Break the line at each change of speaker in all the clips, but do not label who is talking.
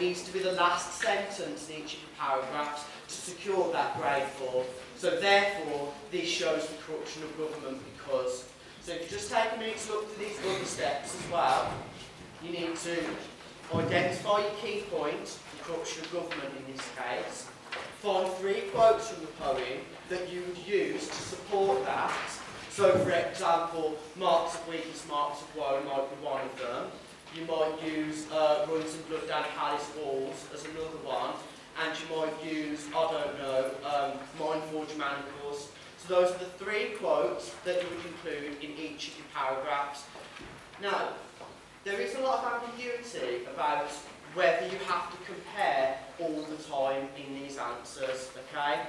needs to be the last sentence in each of the paragraphs to secure that grade 4. So therefore, this shows the corruption of government because. So if you just take a minute to look at these other steps as well, you need to identify your key point, the corruption of government in this case, find 3 quotes from the poem that you would use to support that. So for example, marks of weakness, marks of woe might be one of them. You might use runs and blood down palace walls as another one. And you might use, I don't know, mind forge manacles. So those are the 3 quotes that you would include in each of your paragraphs. Now, there is a lot of ambiguity about whether you have to compare all the time in these answers, okay?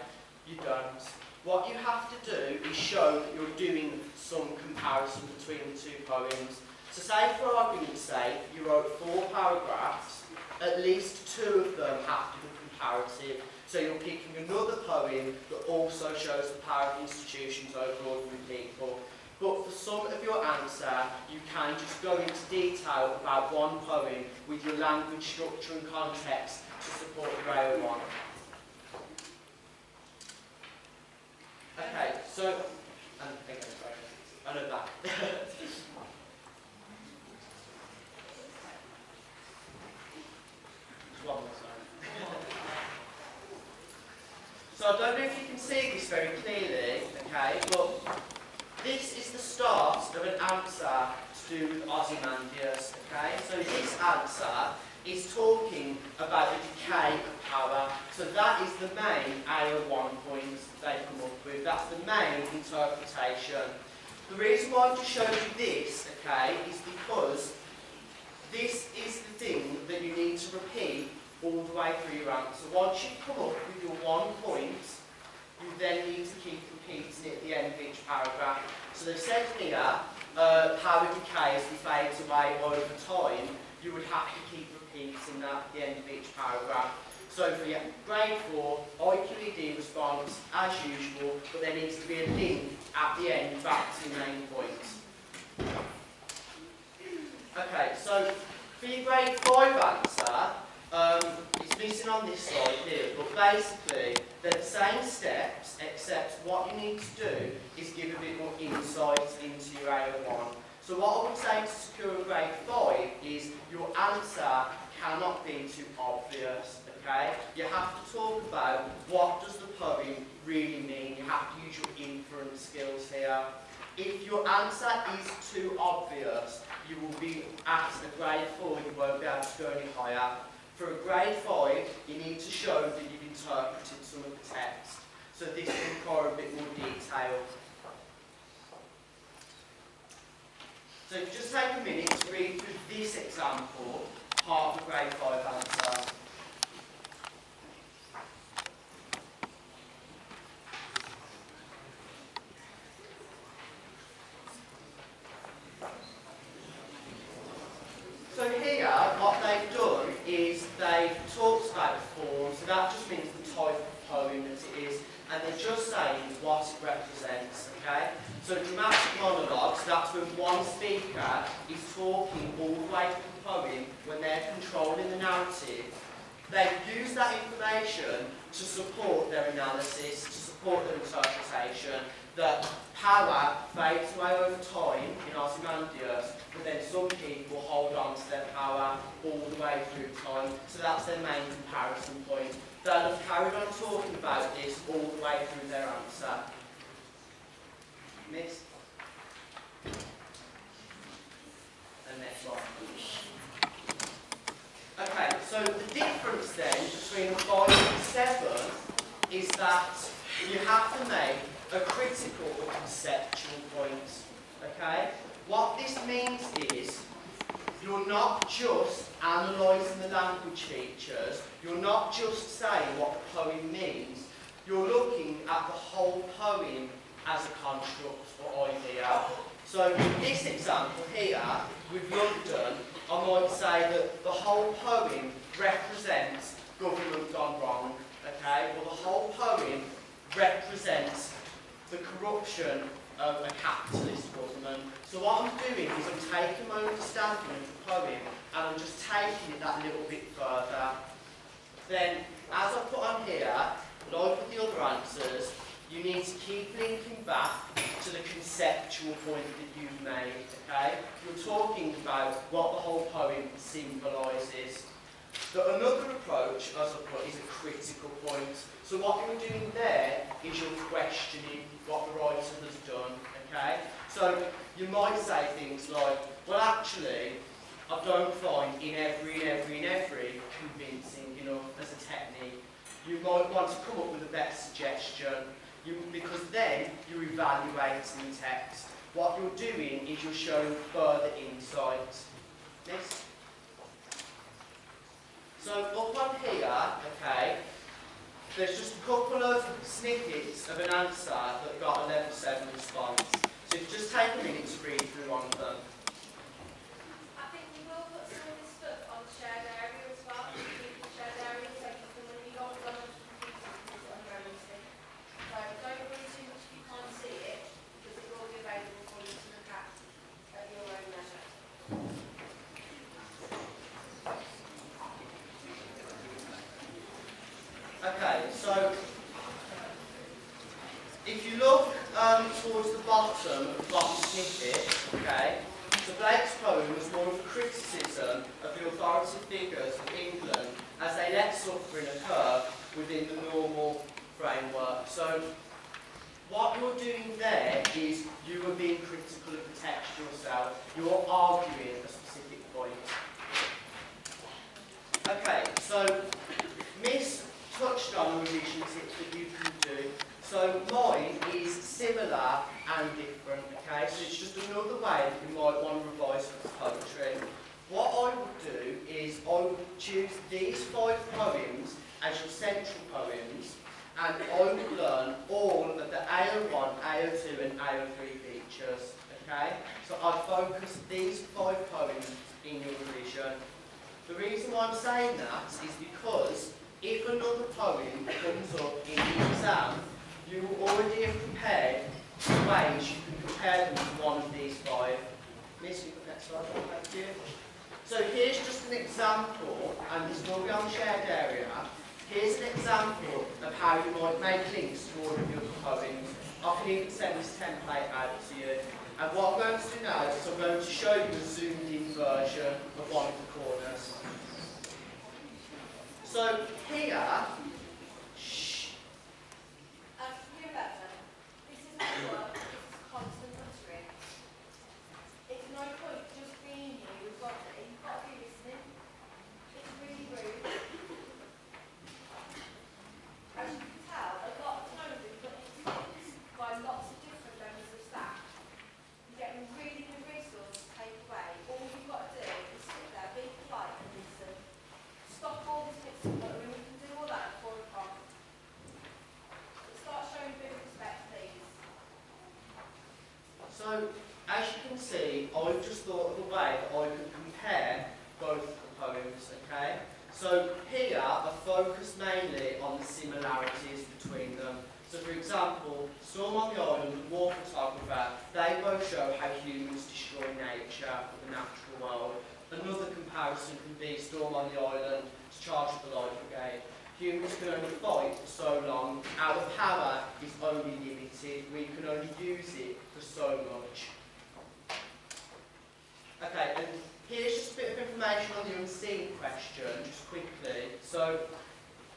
You don't. What you have to do is show that you're doing some comparison between the 2 poems. So say, for argument's sake, you wrote 4 paragraphs, at least 2 of them have to be comparative. So you're picking another poem that also shows the power of institutions over ordinary people. But for some of your answer, you can just go into detail about one poem with your language, structure and context to support the greater one. Okay, so, and again, sorry, I know that. One more, sorry. So I don't know if you can see this very clearly, okay, but this is the start of an answer to do with Ozymandias, okay? So this answer is talking about the decay of power. So that is the main AO1 point they've come up with. That's the main interpretation. The reason why I've just showed you this, okay, is because this is the thing that you need to repeat all the way through your answer. Once you've come up with your 1 point, you then need to keep repeating it at the end of each paragraph. So they've said here, power decays and fades away over time. You would have to keep repeating that at the end of each paragraph. So for your grade 4, IQED response as usual, but there needs to be a link at the end back to your main point. Okay, so for your grade 5 answer, it's missing on this side here, but basically they're the same steps, except what you need to do is give a bit more insight into your AO1. So what I would say to secure a grade 5 is your answer cannot be too obvious, okay? You have to talk about what does the poem really mean. You have to use your inference skills here. If your answer is too obvious, you will be at a grade 4, you won't be able to go any higher. For a grade 5, you need to show that you've interpreted some of the text. So this will require a bit more detail. So if you just take a minute to read through this example, part of the grade 5 answer. So here, what they've done is they've talked about the form, so that just means the type of poem that it is, and they're just saying what it represents, okay? So dramatic monologues, that's when one speaker is talking all the way through the poem when they're controlling the narrative. They've used that information to support their analysis, to support their interpretation, that power fades away over time in Ozymandias, but then some people hold on to their power all the way through time. So that's their main comparison point. They'll have carried on talking about this all the way through their answer. Miss? And next one. Okay, so the difference then between 5 and 7 is that you have to make a critical or conceptual point, okay? What this means is you're not just analysing the language features, you're not just saying what the poem means, you're looking at the whole poem as a construct or idea. So in this example here, with London, I might say that the whole poem represents government gone wrong, okay? Well, the whole poem represents the corruption of a capitalist government. So what I'm doing is I'm taking my understanding of the poem and I'm just taking it that little bit further. then as I put on here, like with the other answers, you need to keep linking back to the conceptual point that you've made, okay? You're talking about what the whole poem symbolises. But another approach, as I put, is a critical point. So what you're doing there is you're questioning what the writer has done, okay? So you might say things like, well actually, I don't find in every convincing enough as a technique. You might want to come up with a better suggestion, because then you're evaluating the text. What you're doing is you're showing further insight. Next. So up on here, okay, there's just a couple of snippets of an answer that got a level 7 response. So if you just take a minute to read through one of them.
I think we will put some of this stuff on the shared area as well. The shared area, so when you go on the it's unrealistic. So don't worry too much if you can't see it, because it will be available for you to look at your own leisure.
Okay, so if you look towards the bottom of the bottom snippet, okay, so Blake's poem was more of a criticism of the authoritative figures of England as they let suffering occur within the normal framework. So what you're doing there is you are being critical of the text yourself. You're arguing a specific point. Okay, so Miss touched on the revision tips that you can do. So mine is similar and different, okay? So it's just another way that you might want to revise for the poetry. What I would do is I would choose these 5 poems as your central poems, and I would learn all of the AO1, AO2 and AO3 features, okay? So I'd focus these 5 poems in your revision. The reason why I'm saying that is because if another poem comes up in the exam, you will already have prepared ways you can compare them to one of these 5. Miss, you got next slide, thank you. So here's just an example, and this will be on the shared area. Here's an example of how you might make links to all of your poems. I can even send this template out to you. And what I'm going to do now is I'm going to show you a zoomed in version of one of the corners. So here,
Hear better. This is not work, this is constant muttering. It's no point just being here with body, you've got to be listening. It's really rude. As you can tell, a lot of times we've got interviews by lots of different members of staff. You get really good resources to take away. All you've got to do is sit there, be polite and listen. Stop all this mixed and muttering. We can do all that at 4 o'clock. Start showing a bit of respect, please.
So, as you can see, I've just thought of a way that I could compare both the poems, okay? So here, I focus mainly on the similarities between them. So for example, Storm on the Island and War Photographer, they both show how humans destroy nature or the natural world. Another comparison can be Storm on the Island to Charge of the Light Brigade. Humans can only fight for so long. Our power is only limited. We can only use it for so much. Okay, and here's just a bit of information on the unseen question, just quickly. So,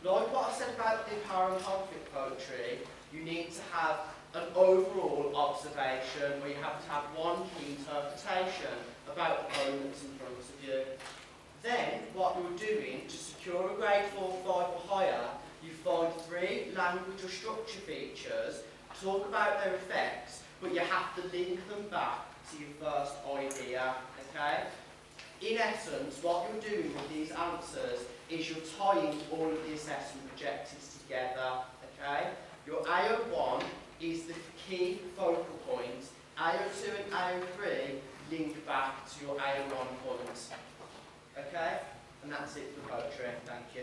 like what I said about the power and conflict poetry, you need to have an overall observation where you have to have one key interpretation about the poem that's in front of you. Then, what you're doing to secure a grade 4, 5 or higher, you find 3 language or structure features, talk about their effects, but you have to link them back to your first idea, okay? In essence, what you're doing with these answers is you're tying all of the assessment objectives together, okay? Your AO1 is the key focal point. AO2 and AO3 link back to your AO1 points. Okay? And that's it for poetry. Thank you.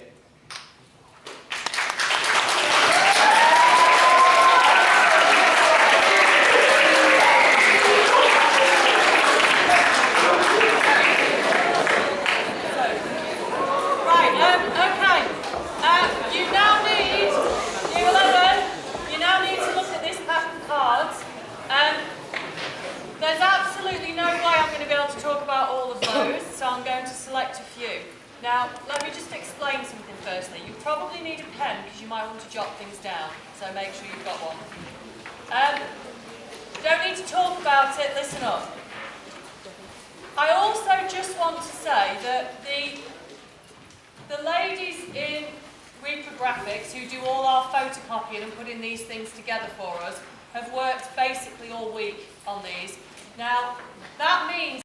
Right, okay. those, so I'm going to select a few. Now, let me just explain something firstly. You probably need a pen because you might want to jot things down, so make sure you've got one. Don't need to talk about it, listen up. I also just want to say that the ladies in reprographics who do all our photocopying and putting these things together for us have worked basically all week on these. Now, that means